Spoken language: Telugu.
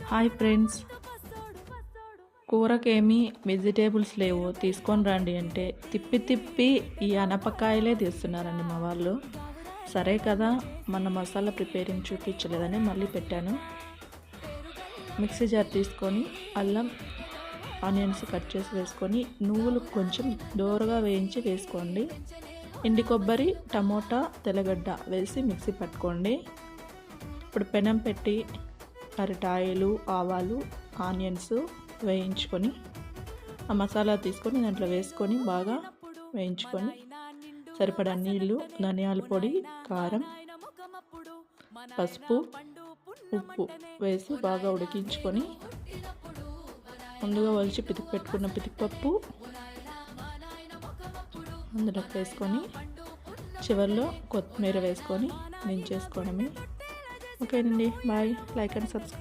హాయ్ ఫ్రెండ్స్, కూరకేమీ వెజిటేబుల్స్ లేవు తీసుకొని రండి అంటే తిప్పి తిప్పి ఈ అనపకాయలే తీస్తున్నారండి మా వాళ్ళు. సరే కదా, మన మసాలా ప్రిపేరింగ్ చూపించలేదని మళ్ళీ పెట్టాను. మిక్సీ జార్ తీసుకొని అల్లం ఆనియన్స్ కట్ చేసి వేసుకొని నువ్వులు కొంచెం దోరగా వేయించి వేసుకోండి. ఎండి కొబ్బరి, టమోటా, తెల్లగడ్డ వేసి మిక్సీ పట్టుకోండి. ఇప్పుడు పెనం పెట్టి అరటాయిలు, ఆవాలు, ఆనియన్స్ వేయించుకొని ఆ మసాలా తీసుకొని దాంట్లో వేసుకొని బాగా వేయించుకొని సరిపడా నీళ్ళు, ధనియాల పొడి, కారం, పసుపు, ఉప్పు వేసి బాగా ఉడికించుకొని ముందుగా ఒలిచి పితికి పెట్టుకున్న పితికిపప్పు అందులో వేసుకొని చివరిలో కొత్తిమీర వేసుకొని దించేసుకోవడమే. ఓకేనండి, బాయ్. Like and subscribe.